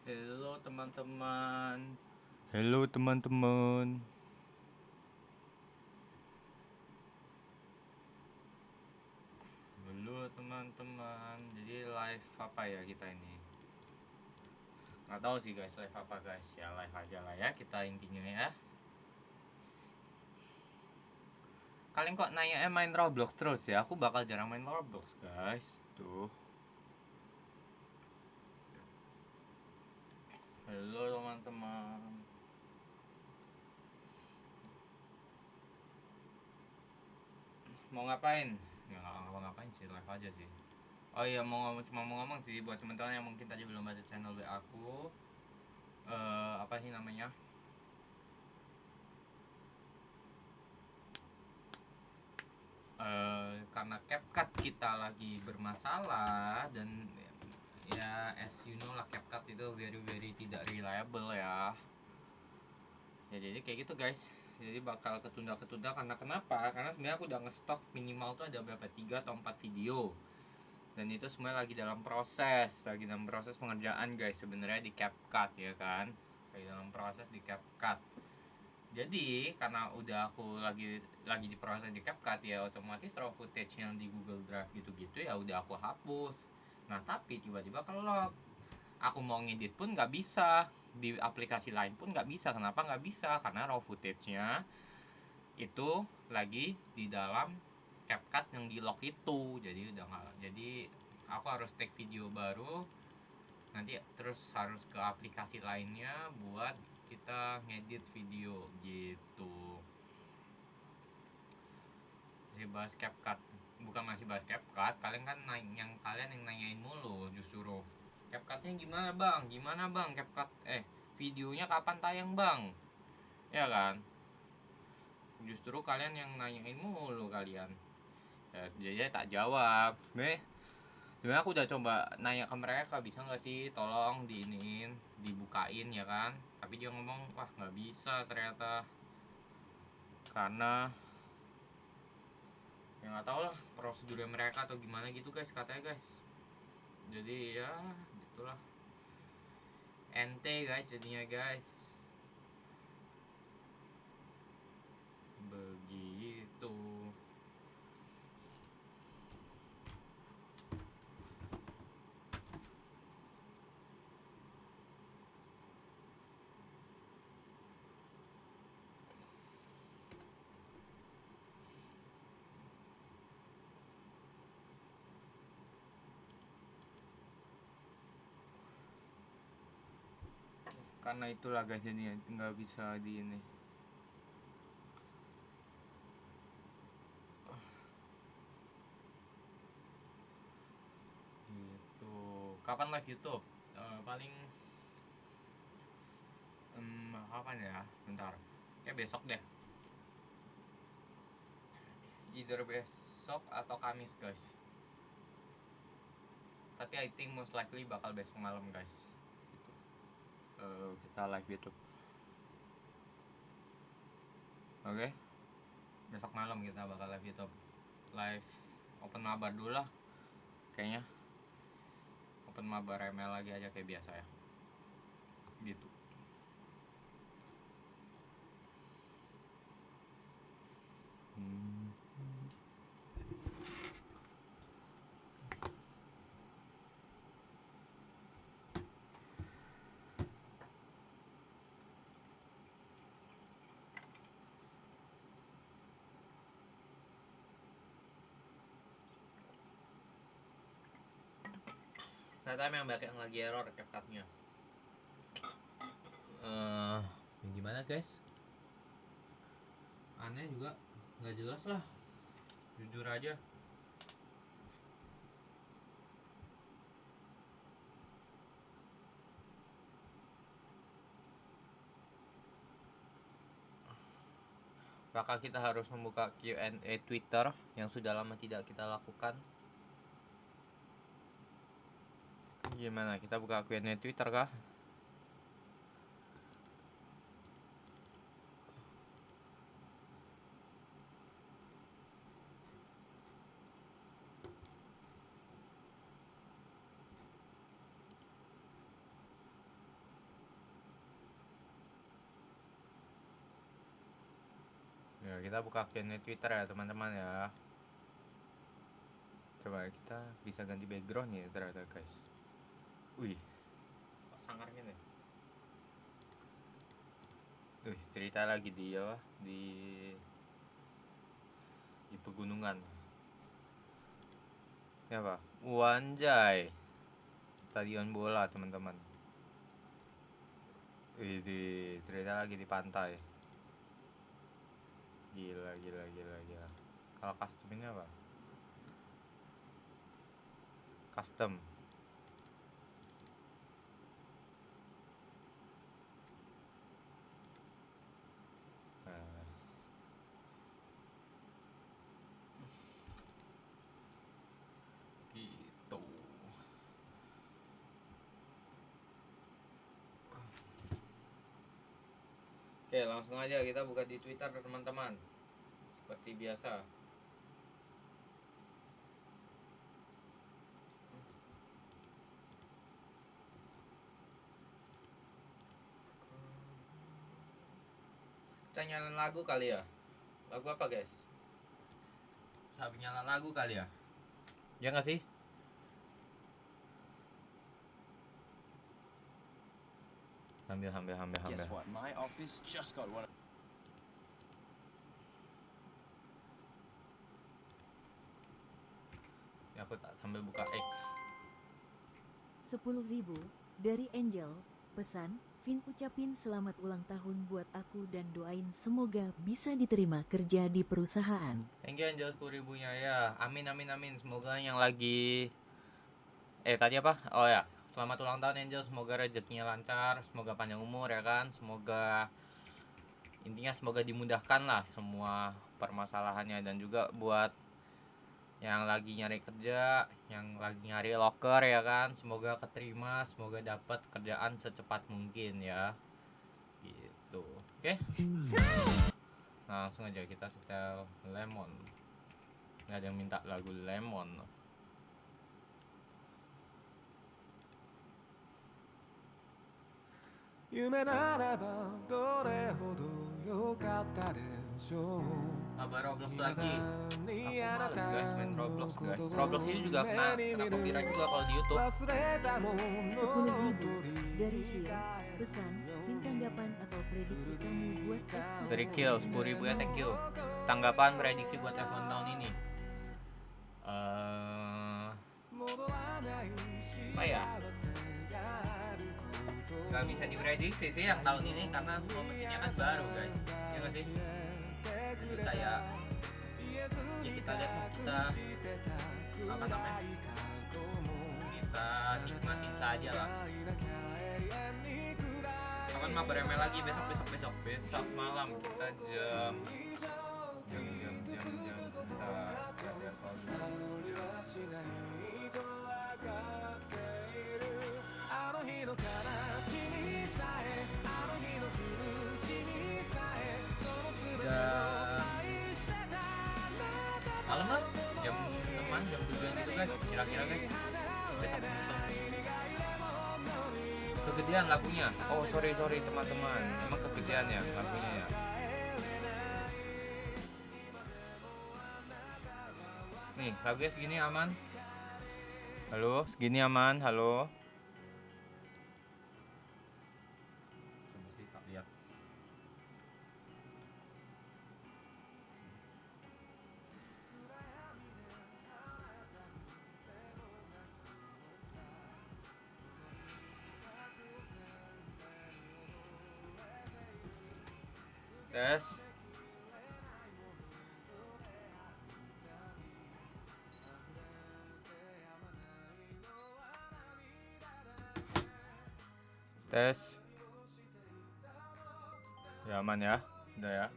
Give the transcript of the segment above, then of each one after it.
Halo teman-teman. Halo teman-teman. Halo teman-teman. Jadi live apa ya kita ini? Nggak tahu sih guys, live apa guys. Ya live aja lah ya kita intinya ya. Kalian kok nanya main Roblox terus ya? Aku bakal jarang main Roblox guys. Tuh. Halo teman-teman. Mau ngapain? Ya nggak ngapain sih, live aja sih. Oh iya, cuma mau ngomong sih buat teman-teman yang mungkin tadi belum baca channel WA aku. Apa sih namanya? Karena CapCut kita lagi bermasalah dan ya as you know lah, CapCut itu very very tidak reliable ya. Ya jadi kayak gitu guys. Jadi bakal ketunda-ketunda karena kenapa? Karena sebenarnya aku udah ngestok minimal tuh ada berapa, 3 atau 4 video. Dan itu semua lagi dalam proses pengerjaan guys sebenarnya di CapCut ya kan. Lagi dalam proses di CapCut. Jadi karena udah aku lagi di proses di CapCut ya, otomatis raw footage yang di Google Drive gitu-gitu ya udah aku hapus. Nah tapi tiba-tiba kalau aku mau ngedit pun nggak bisa, di aplikasi lain pun nggak bisa. Kenapa nggak bisa? Karena raw footage-nya itu lagi di dalam CapCut yang di lock itu. Jadi udah nggak, jadi aku harus take video baru, nanti terus harus ke aplikasi lainnya buat kita ngedit video gitu. Masih bahas CapCut, bukan masih bahas CapCut, kalian kan kalian yang nanyain mulu justru CapCutnya gimana bang, gimana bang CapCut, videonya kapan tayang bang, ya kan, justru kalian yang nanyain mulu kalian ya, jadi tak jawab. Sebenarnya aku udah coba nanya ke mereka bisa nggak sih tolong diinin dibukain ya kan, tapi dia ngomong wah nggak bisa ternyata, karena ya nggak tahu lah prosedurnya mereka atau gimana gitu guys katanya guys. Jadi ya gitulah, ente guys jadinya guys, begitu. Karena itulah guys jadinya nggak bisa di ini gitu. Kapan live YouTube? Paling kapan ya, bentar, kayak besok deh, either besok atau Kamis guys, tapi I think most likely bakal besok malam guys gitu. Kita live YouTube, oke okay? Besok malam kita bakal live YouTube, live open mabar dulu lah kayaknya, open mabar ML lagi aja kayak biasa ya gitu. Ternyata memang banyak yang lagi error CapCutnya. Gimana guys, aneh juga, nggak jelas lah, jujur aja. Maka kita harus membuka Q&A Twitter yang sudah lama tidak kita lakukan. Gimana, kita buka Q&A Twitter kah? kita buka Q&A Twitter ya teman-teman ya. Coba kita bisa ganti background nih ternyata guys. Wih, kok sangarnya nih. Wih, cerita lagi dia di pegunungan. Ya apa? Wanjay, stadion bola teman-teman. Wih, cerita lagi di pantai. Gila. Kalau custom ini apa? Custom. Gitu. Oke, langsung aja kita buka di Twitter teman-teman. Seperti biasa. Kita nyalain lagu kali ya. Lagu apa guys? Sambil nyalain lagu kali ya. Ya nggak sih? Ambil. Guess what? My office just got one. Ya aku tak sambil buka X. 10.000 dari Angel. Pesan, Vin ucapin selamat ulang tahun buat aku dan doain semoga bisa diterima kerja di perusahaan. Thank you Angel 10.000-nya ya. Amin. Semoga yang lagi tadi apa? Oh ya, selamat ulang tahun Angel. Semoga rezekinya lancar, semoga panjang umur ya kan. Semoga semoga dimudahkan lah semua permasalahannya, dan juga buat yang lagi nyari kerja, yang lagi nyari loker ya kan, semoga keterima, semoga dapat kerjaan secepat mungkin ya. Gitu. Oke. Nah, langsung aja kita setel Lemon. Nggak ada yang minta lagu Lemon. Abah Roblox lagi. Aku males guys main Roblox guys. Roblox ini juga kena copyright juga kalau di YouTube. 10.000 dari Phil. Pesan, Vin tanggapan atau prediksi kamu buat F1 Dari Kill 10.000 ya, thank you. Tanggapan prediksi buat F1 tahun ini. Apa ya? Gak bisa diprediksi sih yang tahun ini karena semua mesinnya kan baru guys. Ya nggak sih? Jadi kayak ya kita lihat lah, kita apa namanya, kita nikmatin saja lah. Kapan mah beremel lagi besok malam kita jam sebentar ada malam lah, jam 6-an, jam 7-an gitu guys, kira-kira guys. Besok kegedean lagunya. Oh sorry teman-teman, emang kegedean ya lagunya ya. Nih lagunya segini aman. Halo, segini aman, halo. Coba sih tak lihat. Tes. Tes. Ya aman ya. Udah ya.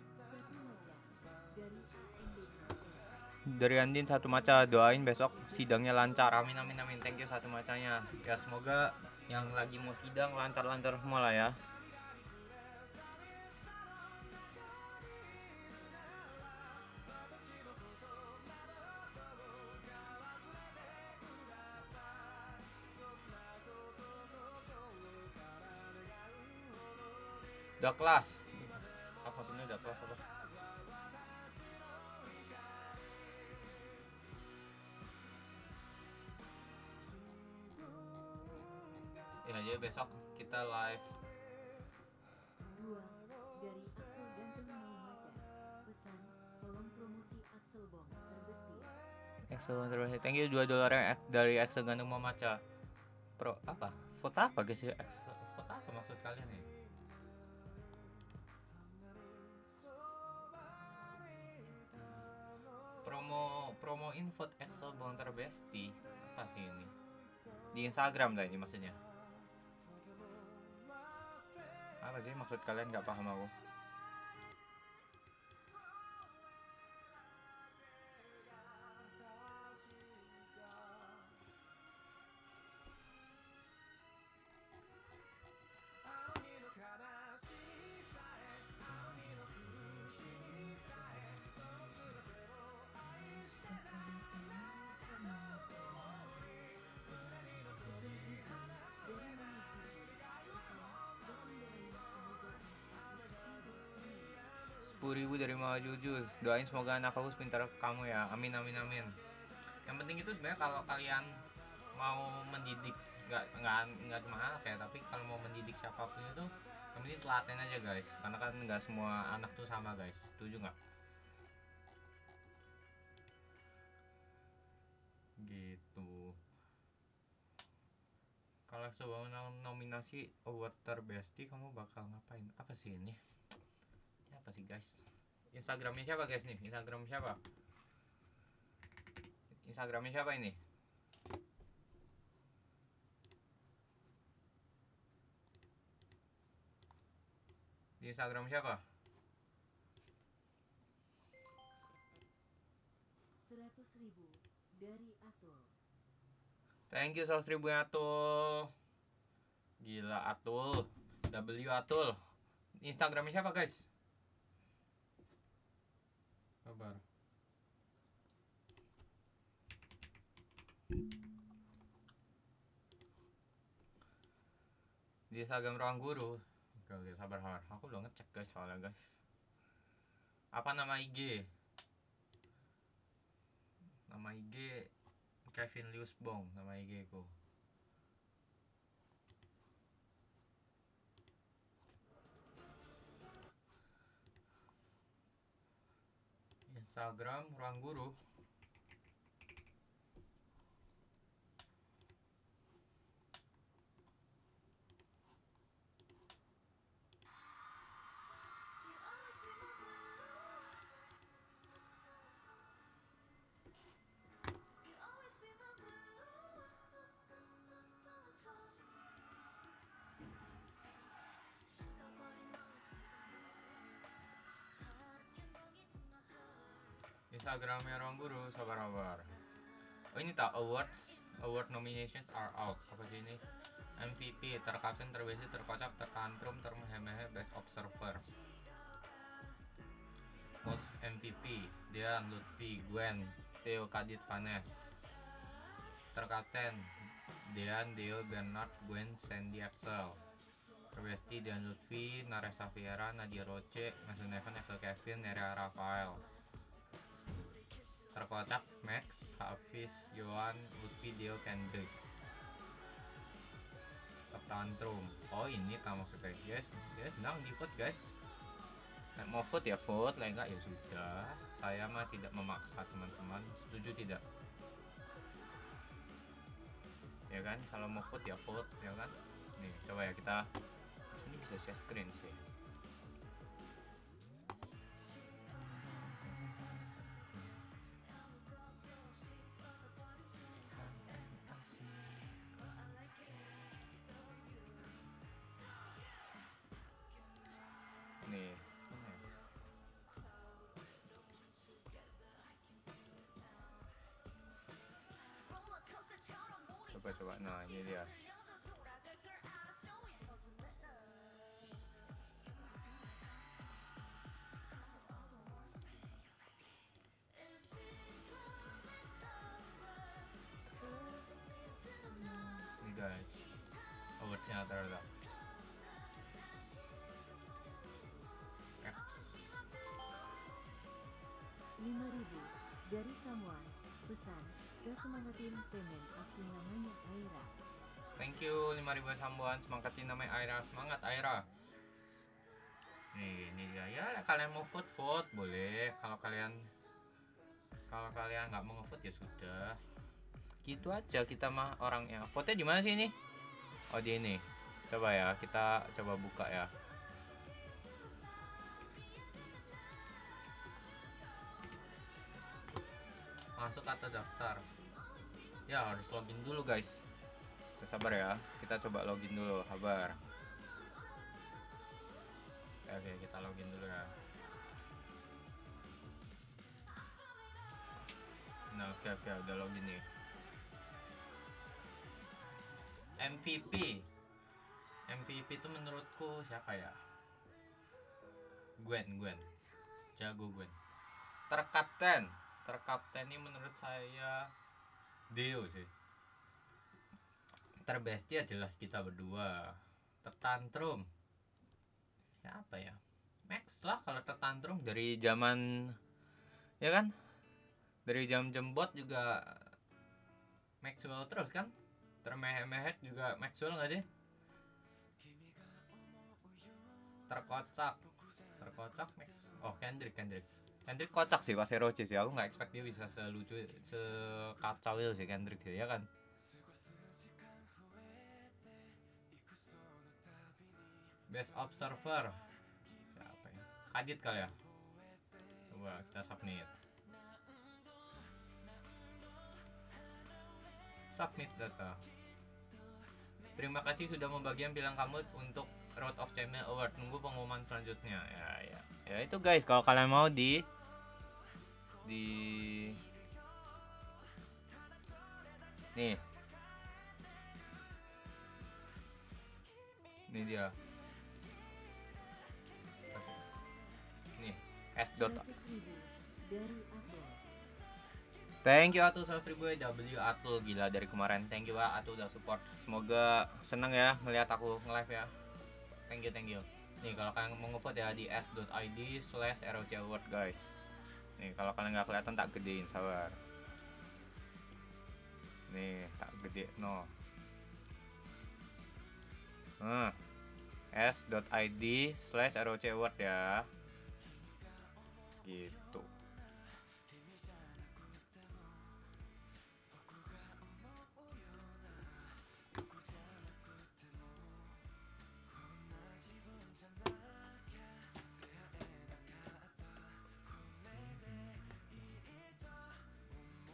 Dari Andin Satu Maca, doain besok sidangnya lancar. Amin. Thank you Satu Macanya. Ya semoga yang lagi mau sidang lancar-lancar semua lah ya. Udah kelas. Apa maksudnya udah kelas apa? jadi besok kita live. 2. Dari Axel Ganteng Mau Maca. Pesan, tolong promosi Axel Bong terbestir. Axel terbaik. Thank you $2 dari Axel Ganteng Mau Maca. Pro apa? Foto apa guys ya? Axel. Foto apa maksud kalian nih? Promo info Axel Bong terbesti. Apa sih ini? Di Instagram dah ini maksudnya. Apa sih maksud kalian, nggak paham aku. Dari Mama Juju. Pesan, tolong doain semoga anak aku seperti ini. 10.000 dari Mama Juju. Doain semoga anak aku pintar kamu ya. Amin amin amin. Yang penting itu sebenarnya kalau kalian mau mendidik, nggak cuma anak ya, tapi kalau mau mendidik siapapun itu yang penting telaten aja guys, karena kan nggak semua anak tuh sama guys. Setuju nggak? Gitu. Kalau sebelum nominasi award terbesti kamu bakal ngapain? Apa sih ini? Ini apa sih guys? Instagramnya siapa guys nih? Instagram siapa? Instagramnya siapa ini? Di Instagram siapa? 100.000 dari Atul. Thank you 100.000 Atul. Gila Atul. W Atul. Instagramnya siapa guys? Kabar. Di Instagram Ruang Guru. Oke, sabar. Aku belum ngecek guys soalnya guys. Apa nama IG? Nama IG Kevin Lius Bong, nama IG ku. Instagram Ruang Guru. Instagramnya Ruang Guru, sabar. Oh ini tak award nominations are out. Apa sih ini? MVP, terkapten, terbesi, terkocak, tertantrum, termehemehe, best observer. Most MVP, Dean, Lutfi, Gwen, Theo, Kadit, Vanes. Terkapten, Dean, Deo, Bernard, Gwen, Sandy, Axel. Terbesti, Dean, Lutfi, Naresa Fiera, Nadia Roche, Mason Evan, Axel Kevin, Nerea Rafael. Terkocak, Max, Hafiz, Yohan, Lutfi, Deo, Kendrick. Tantrum. Oh ini tak maksudnya guys. Senang di vote guys. Nah, mau vote ya vote, lah enggak ya sudah. Saya mah tidak memaksa teman-teman. Setuju tidak? Ya kan, kalau mau vote ya vote, ya kan. Nih coba ya kita. Sini bisa share screen sih. Nih. Coba. Nah, ini dia. Ini guys. Awardnya ada. X. 5.000 dari Samuan. Pesan, gak semangatin semen aku namanya Aira. thank you 5.000 sambuan, semangatin namanya Aira, semangat Aira. Nih, ini dia ya, kalian mau vote boleh. Kalau kalian nggak mau vote ya sudah. Gitu aja kita mah orangnya. Vote-nya di mana sih ini? Oh di ini. Coba ya, kita coba buka ya. Masuk atau daftar? Ya harus login dulu guys. Sabar ya, kita coba login dulu, sabar. Oke, kita login dulu ya. Nah, oke, udah login nih. MVP itu menurutku siapa ya? Gwen. Jago Gwen. Terkapten ini menurut saya Dio sih. Terbestia jelas kita berdua. Tertantrum siapa ya? Max lah kalau tertantrum, dari zaman ya kan, dari jam bot juga Maxwell terus kan, termehet juga Maxwell nggak sih? Terkocak Max. Oh Kendrick kocak sih pas Eroce sih, aku nggak expect dia bisa selucu sekacau itu sih Kendrick sih, ya kan. Best observer siapa ya? Kadit kali ya. Coba kita submit data. Terima kasih sudah membagikan pilihan kamu untuk Road of Champion Award. Nunggu pengumuman selanjutnya. Ya itu guys, kalau kalian mau di nih. Ini dia. Nih, s. Thank you Atul 100.000 W Atul, gila dari kemarin. Thank you Atul udah support. Semoga seneng ya melihat aku nge-live ya. Thank you. Nih kalau kalian mau nge-vote ya di s.id/ROC Award guys. Nih kalau kalian nggak kelihatan tak gedein, sabar. Nih tak gede no. s.id/ROC Award ya. Gitu.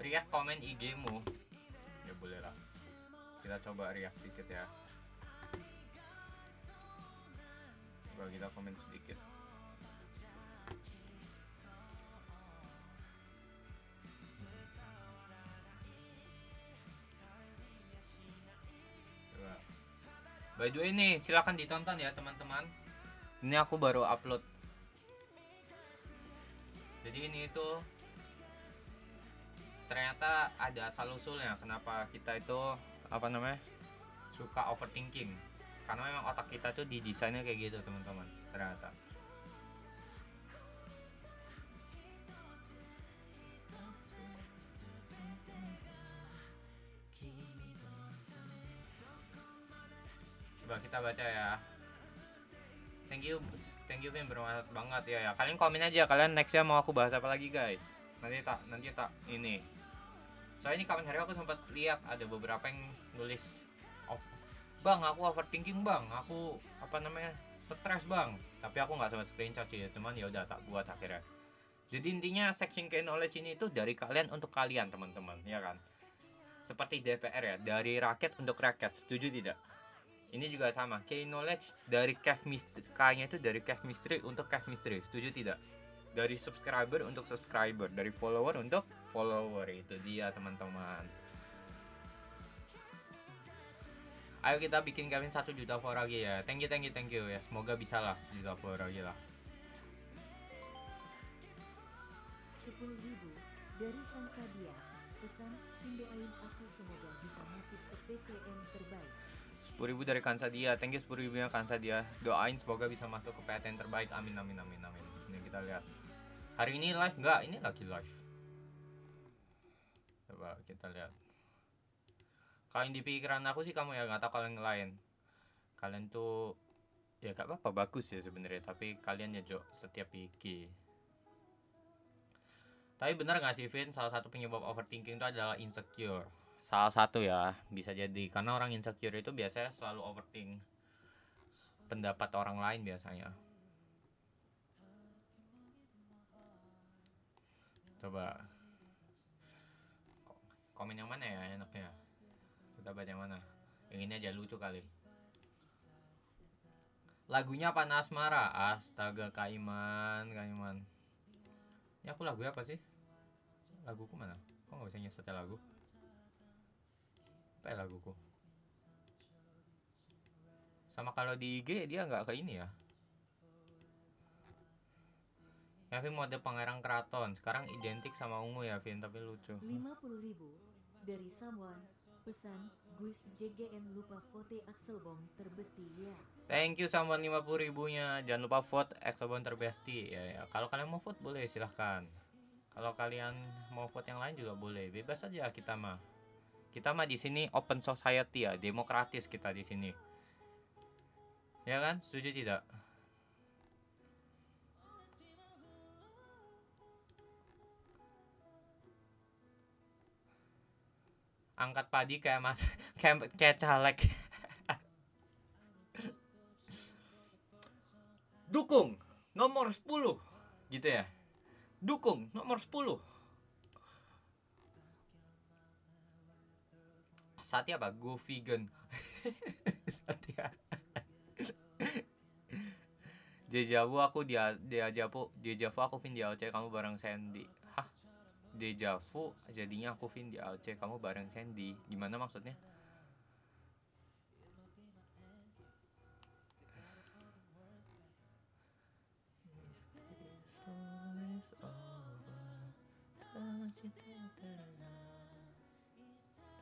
React komen IG-mu. Ya boleh lah. Kita coba react sedikit ya. Coba kita komen sedikit. Coba. By the way nih, silakan ditonton ya teman-teman. Ini aku baru upload. Jadi ini itu ternyata ada asal usulnya kenapa kita itu suka overthinking, karena memang otak kita tuh didesainnya kayak gitu teman-teman ternyata. Coba kita baca ya. Thank you Vin, bermanfaat banget ya. Kalian komen aja kalian nextnya mau aku bahas apa lagi guys. Nanti tak ini. Soalnya ini kapan hari aku sempat lihat ada beberapa yang nulis, bang aku overthinking bang, aku stres bang, tapi aku nggak sempat screenshot ya, cuman ya udah tak buat akhirnya. Jadi intinya section key knowledge ini itu dari kalian untuk kalian teman-teman, ya kan? Seperti DPR ya, dari rakyat untuk rakyat, setuju tidak? Ini juga sama, key knowledge dari K-nya itu dari Kev Mystery untuk Kev Mystery, setuju tidak? Dari subscriber untuk subscriber, dari follower untuk follower, itu dia teman-teman. Ayo kita bikin Kevin 1 juta follower lagi ya. Thank you ya. Semoga bisa lah 1 juta follower lagi lah. 10.000 dari Kansadia. Pesan, doain aku semoga bisa masuk ke PTN terbaik. 10.000 dari Kansadia. Thank you 10.000 nya Kansadia. Doain semoga bisa masuk ke PTN terbaik. Amin. Ini kita lihat. Hari ini live enggak? Ini lagi live. Coba kita lihat. Kalau yang di pikiran aku sih kamu ya, nggak tahu kalian yang lain. Kalian tuh ya gak apa-apa, bagus ya sebenarnya, tapi kalian ya Jo setiap iki. Tapi benar nggak sih Vin, salah satu penyebab overthinking itu adalah insecure. Salah satu ya, bisa jadi karena orang insecure itu biasanya selalu overthink pendapat orang lain biasanya. Coba komen yang mana ya enaknya? Kita baca yang mana? Yang ini aja lucu kali. Lagunya Panas Asmara. Astaga, Kaiman. Ini aku lagu apa sih? Laguku mana? Kok nggak bisa nyetel lagu? Apa ya laguku? Sama kalau di IG dia nggak ke ini ya. Vin mode Pangeran Keraton. Sekarang identik sama ungu ya Vin, tapi lucu. 50.000 dari someone. Pesan, Gus JGN lupa vote Axelbom terbesti ya. Thank you sama 50 ribunya. Jangan lupa vote Axelbom terbesti ya. Kalau kalian mau vote boleh silahkan. Kalau kalian mau vote yang lain juga boleh. Bebas aja kita mah. Kita mah di sini open society ya, demokratis kita di sini. Ya kan? Setuju tidak? Angkat padi kayak mas kayak caleg. Dukung nomor 10 gitu ya. Dukung nomor 10. Satya apa? Go vegan. Satya. Dejavu aku Dejavu aku Vin di AOC kamu bareng Sandy. Hah? Dejavu jadinya aku Vin di AOC kamu bareng Sandy. Gimana maksudnya?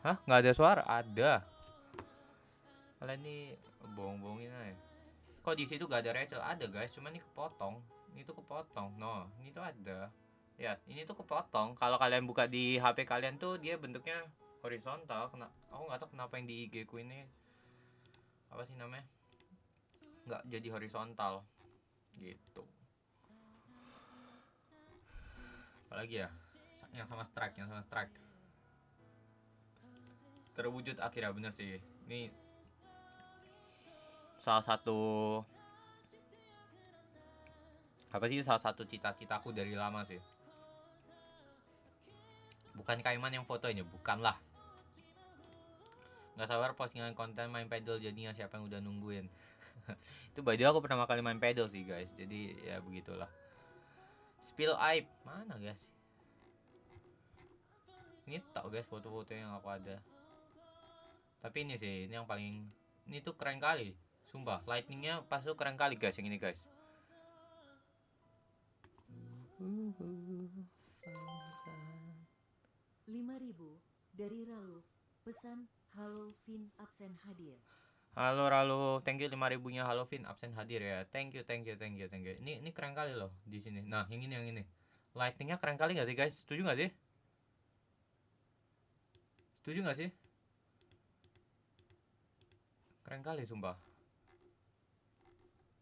Hah? Nggak ada suara? Ada. Kalian nih bohong-bohongin aja. Kok di situ gak ada Rachel? Ada guys, cuman ini kepotong. Ini tuh kepotong. No, ini tuh ada. Ya, ini tuh kepotong. Kalau kalian buka di HP kalian tuh dia bentuknya horizontal. Aku nggak tahu kenapa yang di IG ku ini apa sih namanya? Nggak jadi horizontal. Gitu. Apalagi ya? Yang sama strike. Terwujud akhirnya, bener sih. Ini salah satu cita-citaku dari lama sih. Bukan Kaiman yang fotonya, bukanlah. Nggak sabar postingan konten main pedal jadinya, siapa yang udah nungguin. Itu by the way aku pertama kali main pedal sih guys, jadi ya begitulah. Spill aib mana guys? Ini tau guys foto-foto yang aku ada. Tapi ini sih, ini yang paling, ini tuh keren kali. Sumpah, lightningnya pas tuh keren kali guys, yang ini guys. 5.000 dari Raluf. Pesan, halo Vin absen hadir. Halo Ralo, thank you 5.000-nya. Halo Vin, absen hadir ya. Thank you. Ini keren kali loh di sini. Nah, yang ini. Lightingnya keren kali nggak sih guys? Setuju nggak sih? Keren kali sumpah.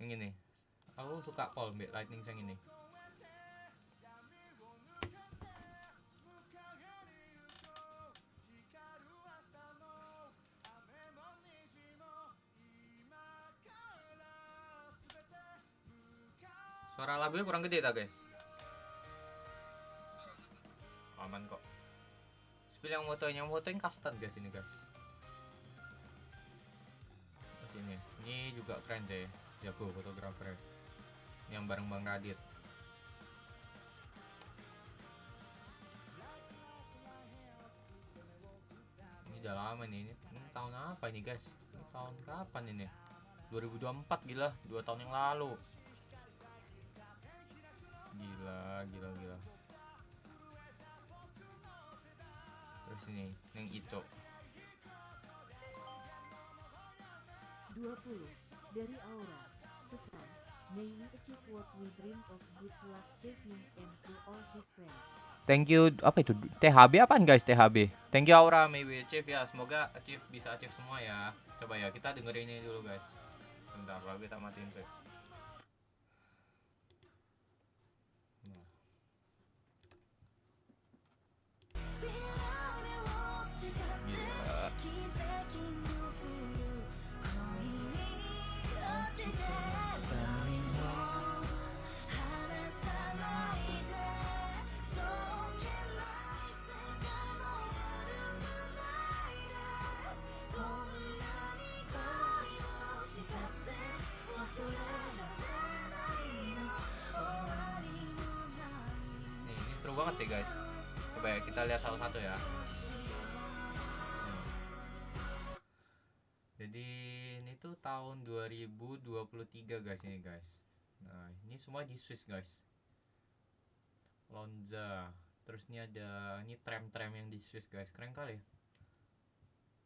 Yang ini. Aku suka Paul mbak lightning yang ini. Suara lagunya kurang gede tak guys? Aman kok. Spill yang fotonya custom guys ini guys. Sini. Ini juga keren deh. Jago fotografer. Ini yang bareng Bang Radit. Ini udah lama nih. Ini tahun apa ini guys? Ini tahun kapan ini? 2024 gila, 2 tahun yang lalu. Gila. Terus ini yang Ico. 20 dari Aura. Pesan, may we achieve what we dream of, good luck Kevin and to all his friends. Thank you, apa itu? THB apaan guys? THB. Thank you Aura, maybe achieve ya. Semoga bisa achieve semua ya. Coba ya kita dengerin ini dulu guys. Bentar, lagu kita matiin sih. Ini seru banget sih guys. Coba ya kita lihat satu-satu ya. Jadi ini tuh tahun 2023 guys ini guys. Nah ini semua di Swiss guys. Lonza. Terus ini ada ini tram-tram yang di Swiss guys. Keren kali.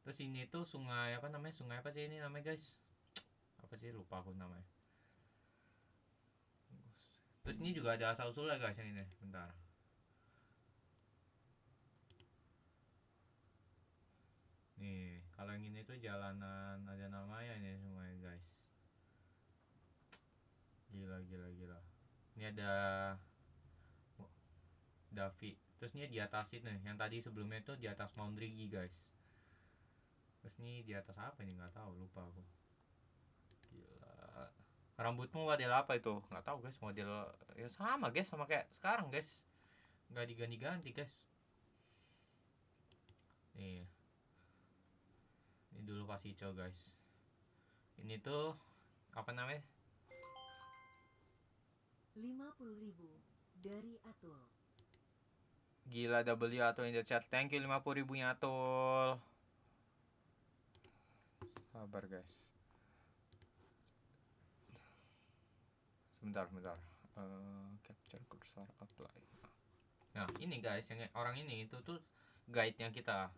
Terus ini tuh sungai apa namanya? Sungai apa sih ini namanya guys? Apa sih lupa aku namanya. Terus ini juga ada asal usulnya guys yang ini. Bentar. Nih, kalau yang ini tuh jalanan ada namanya ini semuanya guys. Gila. Ini ada Davi. Terus ini di atas itu nih, yang tadi sebelumnya itu di atas Mount Rigi guys. Terus ini di atas apa ini nggak tahu, lupa aku. Gila. Rambutmu model apa itu? Nggak tahu guys, model ya sama guys, sama kayak sekarang guys. Nggak diganti-ganti guys. Nih. Ini dulu pas hijau guys. Ini tuh apa namanya? 50.000 dari Atul. Gila W Atul in the chat. Thank you 50.000 nya Atul. Sabar guys. Sebentar. Capture cursor apply. Nah ini guys, yang orang ini itu tuh guide-nya kita.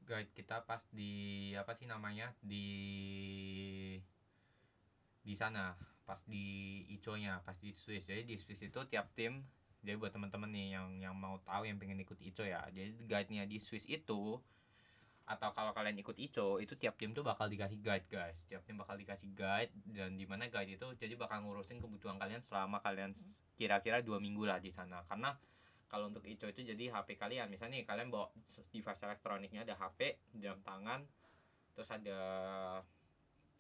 Guide kita pas di apa sih namanya di sana pas di ICO-nya, pas di Swiss. Jadi di Swiss itu tiap tim, jadi buat teman-teman nih yang mau tahu yang pengen ikut ICO ya, jadi guide-nya di Swiss itu, atau kalau kalian ikut ICO itu tiap tim tuh bakal dikasih guide guys. Tiap tim bakal dikasih guide, dan dimana guide itu jadi bakal ngurusin kebutuhan kalian selama kalian kira-kira 2 minggu lah di sana. Karena kalau untuk ICO itu jadi HP kalian, misalnya nih kalian bawa device elektroniknya, ada HP, jam tangan, terus ada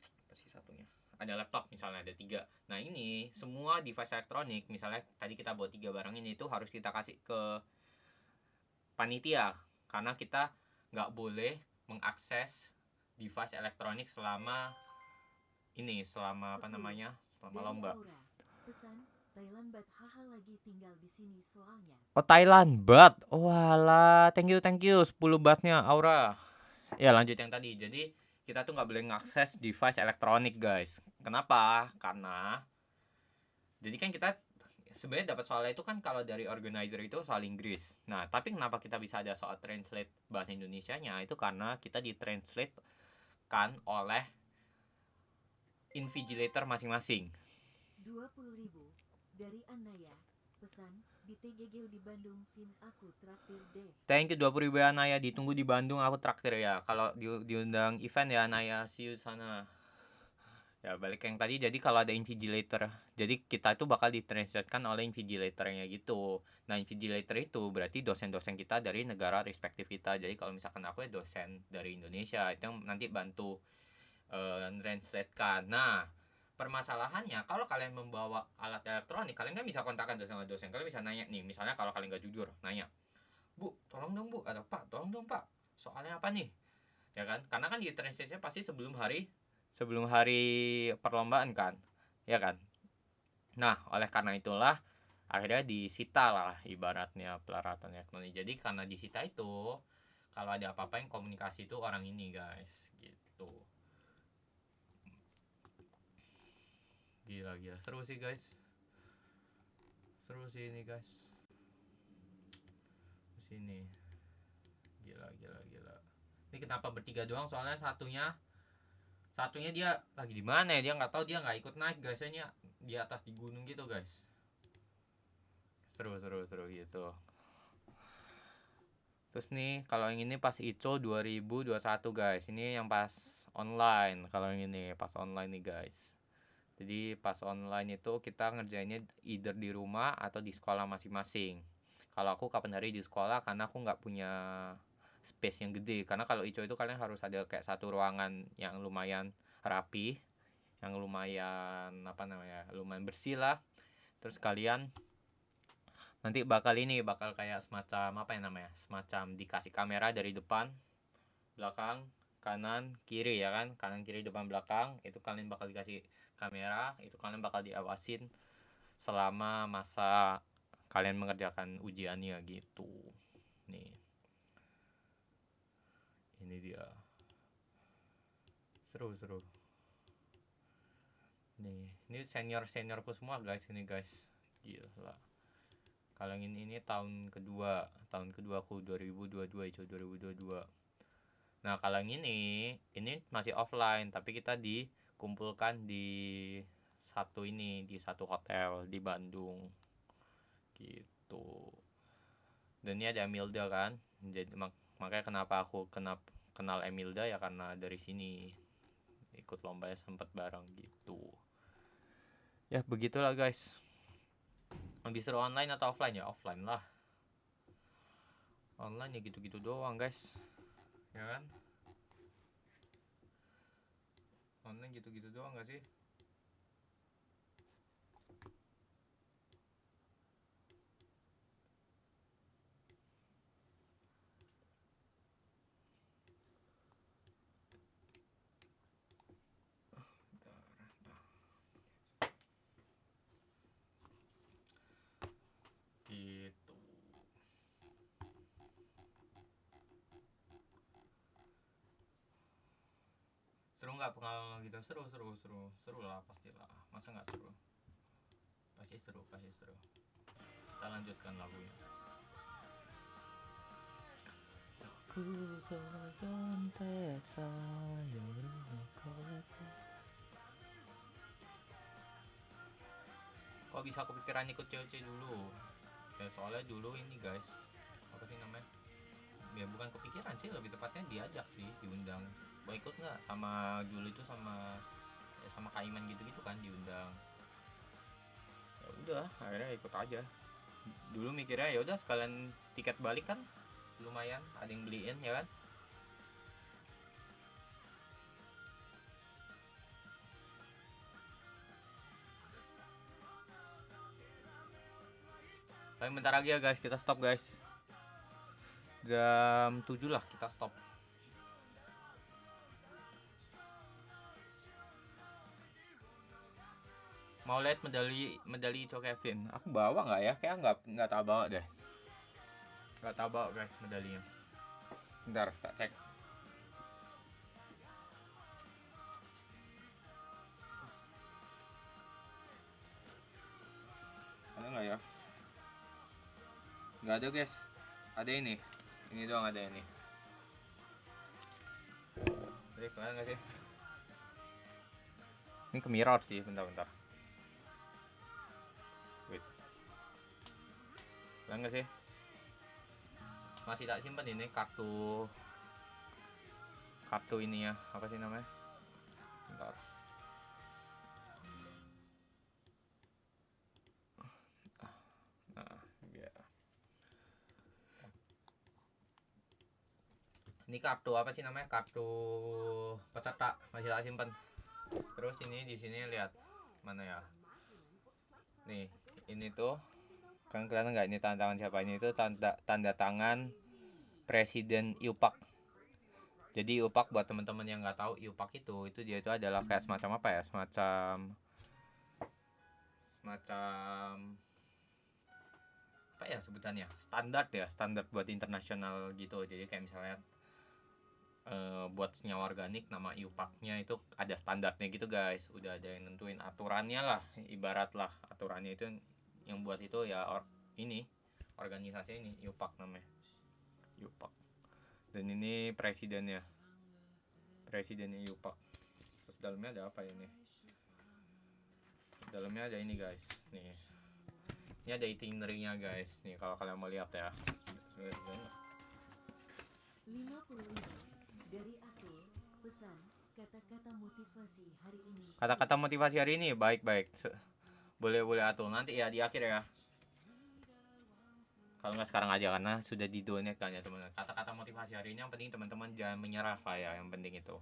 apa sih satunya, ada laptop misalnya, ada 3. Nah ini semua device elektronik, misalnya tadi kita bawa 3 barang ini tuh harus kita kasih ke panitia, karena kita nggak boleh mengakses device elektronik selama ini, selama apa namanya, selama lomba. Pesan Thailand bat haha lagi tinggal di sini soalnya. Oh Thailand bat, walah, thank you 10 batnya Aura. Ya lanjut yang tadi, jadi kita tuh nggak boleh ngakses device elektronik guys. Kenapa? Karena jadi kan kita sebenarnya dapat soalnya itu kan kalau dari organizer itu soal Inggris. Nah tapi kenapa kita bisa ada soal translate bahasa Indonesianya, itu karena kita ditranslate kan oleh invigilator masing-masing. 20.000 dari Anaya. Pesan di TGG di Bandung, Vin aku traktir deh. Thank you 20.000 ya Anaya, ditunggu di Bandung aku traktir ya. Kalau diundang event ya Anaya, see you sana. Ya balik yang tadi, jadi kalau ada invigilator, jadi kita itu bakal ditranslatekan oleh invigilatornya gitu. Nah invigilator itu berarti dosen-dosen kita dari negara respektif kita. Jadi kalau misalkan aku ya dosen dari Indonesia, itu yang nanti bantu translatekan. Nah permasalahannya kalau kalian membawa alat elektronik, kalian kan bisa kontakkan sama dosen. Kalian bisa nanya nih, misalnya kalau kalian nggak jujur, nanya, Bu, tolong dong Bu, atau Pak, tolong dong Pak, soalnya apa nih? Ya kan, karena kan di translate-nya pasti sebelum hari perlombaan kan, ya kan. Nah oleh karena itulah akhirnya disita lah ibaratnya peralatan elektronik. Jadi karena disita itu, kalau ada apa-apa yang komunikasi itu orang ini guys, gitu. Gila, seru sih guys, seru sih ini guys. Sini, gila. Ini kenapa bertiga doang? Soalnya satunya dia lagi di mana ya? Dia nggak tahu, dia nggak ikut naik guys. Nya di atas di gunung gitu guys. Seru gitu. Terus nih kalau yang ini pas ICO 2021 guys. Ini yang pas online. Kalau yang ini pas online nih guys. Jadi pas online itu kita ngerjainnya either di rumah atau di sekolah masing-masing. Kalau aku kapan hari di sekolah karena aku nggak punya space yang gede. Karena kalau ICO itu kalian harus ada kayak satu ruangan yang lumayan rapi, yang lumayan apa namanya, lumayan bersih lah. Terus kalian nanti bakal kayak semacam apa ya namanya, semacam dikasih kamera dari depan, belakang, kanan, kiri ya kan, kanan kiri depan belakang, itu kalian bakal dikasih kamera, itu kalian bakal diawasin selama masa kalian mengerjakan ujiannya gitu. Nih, ini dia, seru. Nih, ini seniorku semua guys, ini guys, gila. Kalau ini tahun kedua aku 2022 itu 2022. Nah kalau yang ini masih offline tapi kita dikumpulkan di satu hotel di Bandung gitu. Dan ini ada Emilda kan, jadi makanya kenapa aku kenal Emilda ya karena dari sini ikut lombanya sempat bareng gitu. Ya begitulah guys. Lebih seru online atau offline ya? Offline lah. Online ya gitu-gitu doang guys, ya kan? Online gitu-gitu doang gak sih? Gitu. Seru nggak pengalaman gitu? Seru lah pastilah. Masa nggak seru? Pasti seru. Kita lanjutkan lagunya. Aku kok bisa kepikiran ikut COC dulu? Ya soalnya dulu ini guys, apa sih namanya? Ya bukan kepikiran sih, lebih tepatnya diajak sih, diundang. Mau ikut nggak? Sama dulu itu sama Kaiman gitu-gitu kan diundang. Ya udah, akhirnya ikut aja. Dulu mikirnya ya udah sekalian tiket balik kan lumayan, ada yang beliin ya kan. Tapi bentar lagi ya guys, kita stop guys. Jam 7 lah kita stop. Mau lihat medali Cho Kevin. Aku bawa nggak ya? Kayak nggak tak bawa deh. Nggak tak bawa guys medalinya. Bentar, tak cek. Ada nggak ya? Nggak ada guys. Ada ini. Ini doang ada ini. Jadi kalian nggak sih? Ini ke mirror sih, bentar. Wait. Kalian nggak sih? Masih tak simpan ini kartu ini ya, apa sih namanya? Bentar. Nah, ya. Ini kartu apa sih namanya? Kartu peserta masih tak simpan. Terus ini di sini lihat mana ya? Nih, ini tuh kan kelihatan nggak ini tanda tangan siapa? Ini itu tanda tangan Presiden IUPAC. Jadi IUPAC buat teman-teman yang nggak tahu, IUPAC itu dia itu adalah kayak semacam apa ya? Semacam apa ya sebutannya? Standar buat internasional gitu. Jadi kayak misalnya buat senyawa organik nama IUPAC-nya itu ada standarnya gitu guys. Udah ada yang nentuin aturannya lah, ibarat lah aturannya itu yang buat itu ya ini organisasi ini IUPAC namanya. IUPAC. Dan ini presidennya IUPAC. Terus dalamnya ada apa ya nih? Dalamnya ada ini guys. Nih. Ini ada itinerary-nya guys. Nih kalau kalian mau lihat ya. 55 dari aku. Pesan kata-kata motivasi hari ini. Kata-kata motivasi hari ini baik-baik. Boleh atul nanti ya di akhir ya. Kalau nggak sekarang aja karena sudah di donate kan ya teman-teman. Kata-kata motivasi hari ini yang penting teman-teman jangan menyerah lah ya, yang penting itu.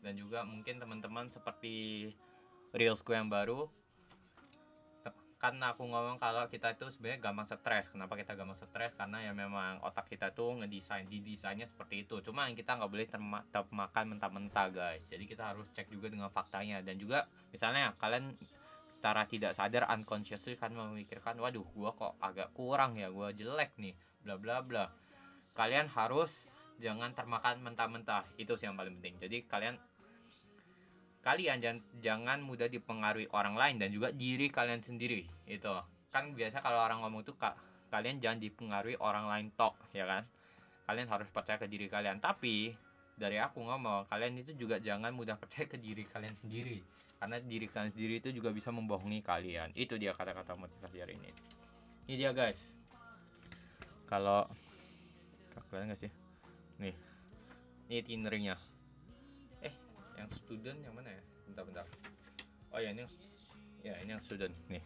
Dan juga mungkin teman-teman seperti Reelsku yang baru, kan aku ngomong kalau kita itu sebenarnya gampang stres. Kenapa kita gampang stres? Karena ya memang otak kita tuh didesainnya seperti itu. Cuma yang kita nggak boleh termakan mentah-mentah guys. Jadi kita harus cek juga dengan faktanya. Dan juga misalnya kalian secara tidak sadar unconsciously kan memikirkan, waduh gua kok agak kurang ya, gua jelek nih, bla bla bla. Kalian harus jangan termakan mentah-mentah, itu sih yang paling penting. Jadi kalian jangan mudah dipengaruhi orang lain dan juga diri kalian sendiri. Itu kan biasa kalau orang ngomong tuh kalian jangan dipengaruhi orang lain tok, ya kan. Kalian harus percaya ke diri kalian. Tapi dari aku ngomong, kalian itu juga jangan mudah percaya ke diri kalian sendiri, karena diri kalian sendiri itu juga bisa membohongi kalian. Itu dia kata-kata motivasi hari ini. Ini dia guys. Kalau kalian nggak sih nih, ini itinerary-nya. Yang student yang mana ya? Bentar. Oh ya, ini yang student nih.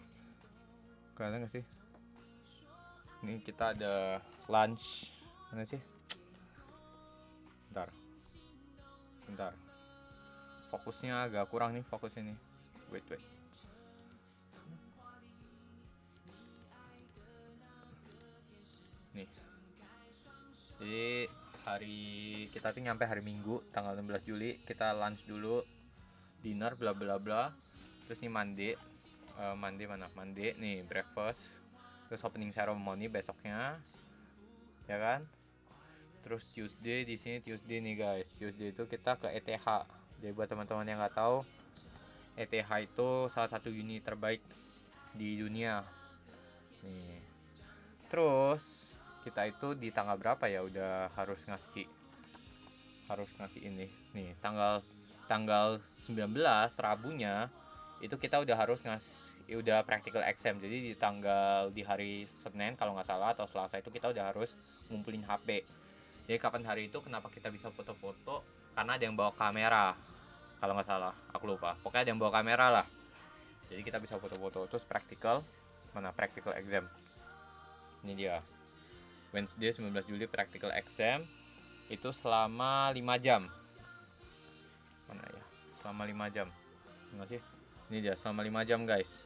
Kalian nggak sih? Ini kita ada lunch. Mana sih? Sebentar. Fokusnya agak kurang nih, fokusnya nih. Wait. Nih. Jadi kita tuh nyampe hari Minggu tanggal 16 Juli. Kita lunch dulu, dinner bla bla bla. Terus nih Monday nih breakfast. Terus opening ceremony besoknya. Ya kan? Terus Tuesday nih guys. Tuesday itu kita ke ETH. Jadi buat teman-teman yang nggak tahu, ETH itu salah satu uni terbaik di dunia. Nih. Terus kita itu di tanggal berapa ya udah harus ngasih ini nih, tanggal 19 Rabunya itu kita udah harus udah practical exam. Jadi di hari Senin kalau nggak salah atau Selasa itu kita udah harus ngumpulin HP. Jadi kapan hari itu kenapa kita bisa foto-foto, karena ada yang bawa kamera kalau nggak salah, aku lupa, pokoknya ada yang bawa kamera lah. Jadi kita bisa foto-foto. Terus practical exam ini dia Wednesday 19 Juli practical exam itu selama 5 jam. Mana ya? Selama 5 jam. Enggak sih? Ini dia selama 5 jam, guys.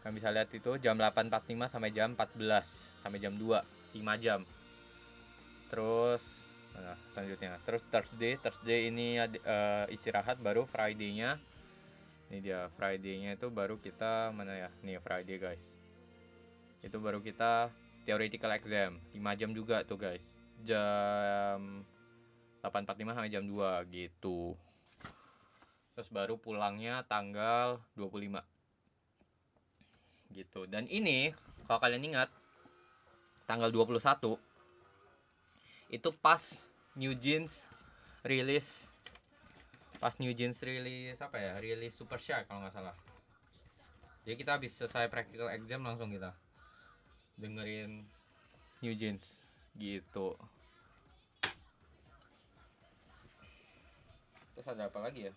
Kalian bisa lihat itu jam 8.45 sampai jam 14 sampai jam 2, 5 jam. Terus selanjutnya. Terus Thursday ini istirahat, baru Friday-nya. Ini dia Friday-nya itu baru kita mana ya? Nih Friday, guys. Itu baru kita theoretical exam 5 jam juga tuh guys, jam 8.45 sampai jam 2 gitu. Terus baru pulangnya tanggal 25 gitu. Dan ini kalau kalian ingat tanggal 21 itu pas New Jeans rilis apa ya, rilis Super Shy kalau nggak salah. Jadi kita habis selesai practical exam langsung kita dengerin New Jeans gitu. Terus ada apa lagi ya?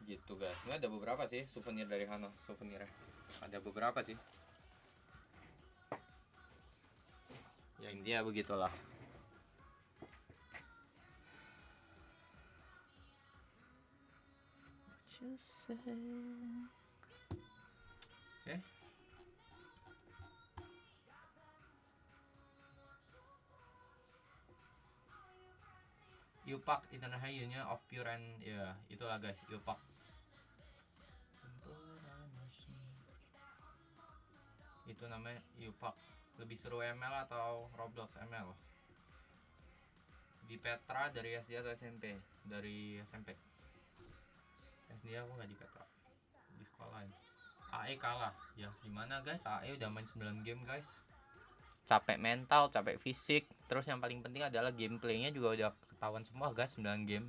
Gitu guys. Ini ada beberapa sih souvenir dari Hana, souvenirnya. Ada beberapa sih. Ya intinya begitulah. Oke. Yupak International Union of Pure and ya itulah guys, Yupak. Itu namanya Yupak. Lebih seru ML atau Roblox ML? Di Petra dari SD atau SMP? Dari SMP. SD aku nggak di Petra, di sekolah. AE kalah. Ya gimana guys? AE udah main 9 game guys. Capek mental, capek fisik. Terus yang paling penting adalah gameplaynya juga udah ketahuan semua guys, 9 game.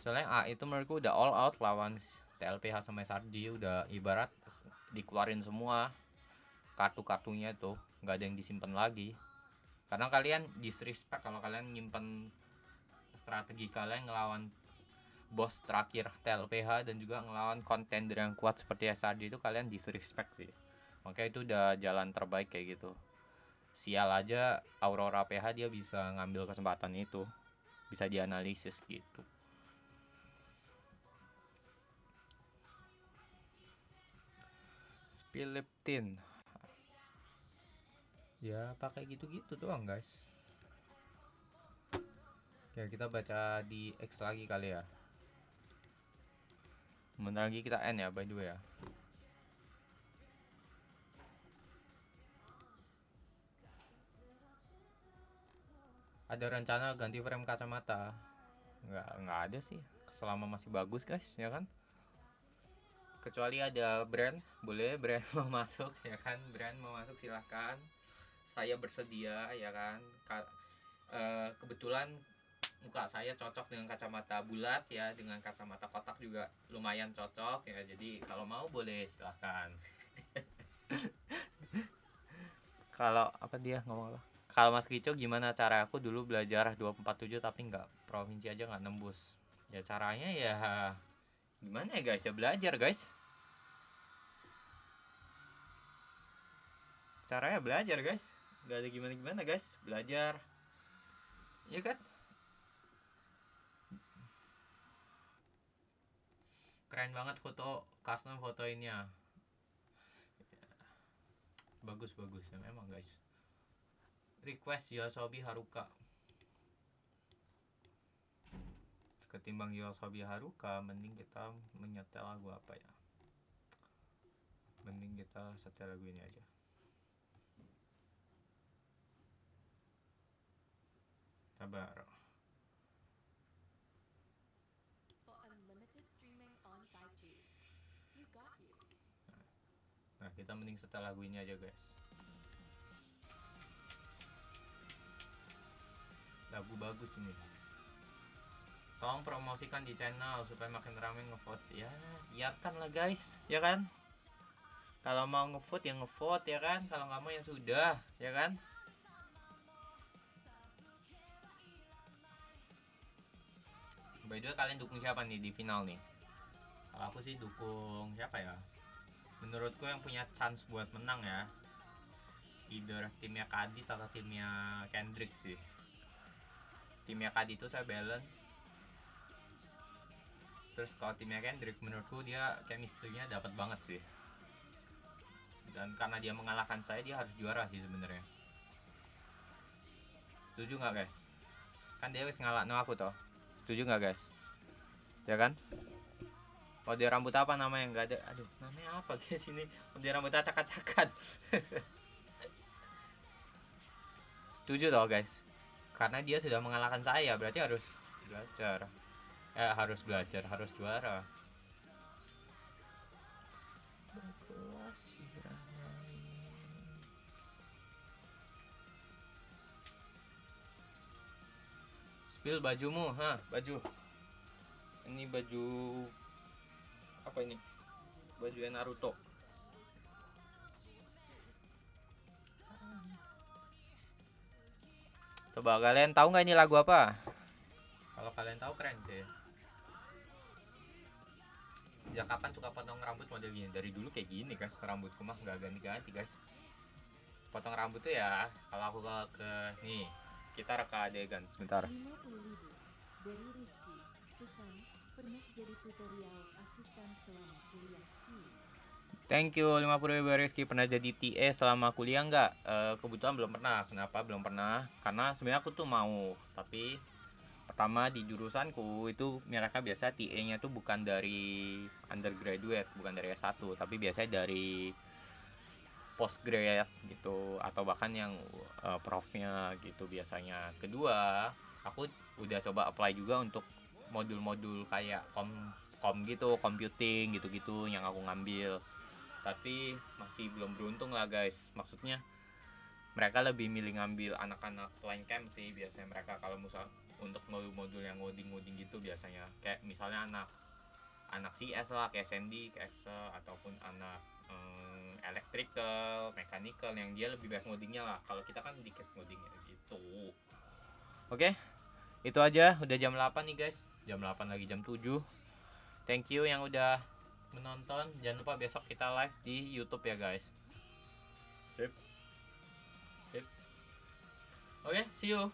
Soalnya AE itu menurutku udah all out lawan TLPH sama SRG. Udah ibarat dikeluarin semua kartu-kartunya tuh, nggak ada yang disimpan lagi. Karena kalian disrespect kalau kalian nyimpen strategi kalian ngelawan bos terakhir TLPH dan juga ngelawan contender yang kuat seperti SRD itu, kalian disrespect sih. Makanya itu udah jalan terbaik kayak gitu. Sial aja Aurora PH dia bisa ngambil kesempatan itu, bisa dianalisis gitu. Philippine ya pakai gitu-gitu doang guys. Ya kita baca di X lagi kali ya. Bentar lagi kita N ya by the way ya. Ada rencana ganti frame kacamata? Nggak ada sih, selama masih bagus guys, ya kan. Kecuali ada brand, boleh brand mau masuk ya kan, brand mau masuk silahkan, saya bersedia ya kan. Kebetulan muka saya cocok dengan kacamata bulat ya, dengan kacamata kotak juga lumayan cocok ya, jadi kalau mau boleh silahkan. Kalau apa dia ngomong apa? Kalau Mas Kico gimana cara aku dulu belajar 247 tapi nggak provinsi aja nggak nembus? Ya caranya ya gimana ya guys, ya belajar guys. Caranya belajar guys, nggak ada gimana-gimana guys, belajar. Iya kan? Keren banget foto custom fotoinnya. Bagus ya memang guys. Request Yoasobi Haruka. Ketimbang Yoasobi Haruka, mending kita menyetel lagu apa ya? Mending kita setel lagu ini aja. Sabar. Nah, kita mending setel lagu ini aja guys. Lagu bagus ini. Tolong promosikan di channel supaya makin ramai ngevote ya. Iyakan lah guys, ya kan? Kalau mau ngevote ya ngevote ya kan. Kalau nggak mau ya sudah, ya kan? By the way, kalian dukung siapa nih di final nih? Kalau aku sih dukung siapa ya? Menurutku yang punya chance buat menang ya, either timnya Kadit atau timnya Kendrick sih. Timnya Kadit itu saya balance. Terus kalau timnya Kendrick menurutku dia chemistry-nya dapat banget sih. Dan karena dia mengalahkan saya, dia harus juara sih sebenarnya. Setuju nggak guys? Kan dia wis ngalahno aku toh. Setuju nggak guys? Ya kan? Mode rambut apa namanya? Nggak ada. Aduh, namanya apa guys ini? Mode rambut acak-acakan. Setuju toh guys? Karena dia sudah mengalahkan saya, berarti harus belajar. Harus belajar, harus juara. Spill bajumu, baju. Ini baju apa ini? Baju Naruto. Coba kalian tahu nggak ini lagu apa? Kalau kalian tahu keren sih. Sejak kapan suka potong rambut model gini? Dari dulu kayak gini guys, rambutku mah nggak ganti-ganti guys. Potong rambut tuh ya, kalau aku ke nih, kita reka adegan sebentar. 50.000 dari Rizky. Pesan, pernah jadi tutorial asisten selama kuliah. Thank you 50.000 Rizky. Pernah jadi TA selama kuliah nggak? Kebetulan belum pernah. Kenapa belum pernah? Karena sebenarnya aku tuh mau, tapi pertama di jurusanku itu mereka biasa TA-nya tuh bukan dari undergraduate, bukan dari S1, tapi biasanya dari postgrad gitu, atau bahkan yang profnya gitu biasanya. Kedua, aku udah coba apply juga untuk modul-modul kayak kom gitu, computing gitu-gitu yang aku ngambil, tapi masih belum beruntung lah guys. Maksudnya mereka lebih milih ngambil anak-anak selain camp sih biasanya mereka, kalau misal untuk modul-modul yang ngoding gitu biasanya kayak misalnya anak CS lah, kayak Sandy, kayak Excel, ataupun anak electrical, mechanical yang dia lebih banyak ngodingnya lah. Kalau kita kan dikit ngodingnya gitu. Oke, itu aja. Udah jam 8 nih guys. Jam 8 lagi jam 7. Thank you yang udah menonton. Jangan lupa besok kita live di YouTube ya guys. Sip. Oke, see you.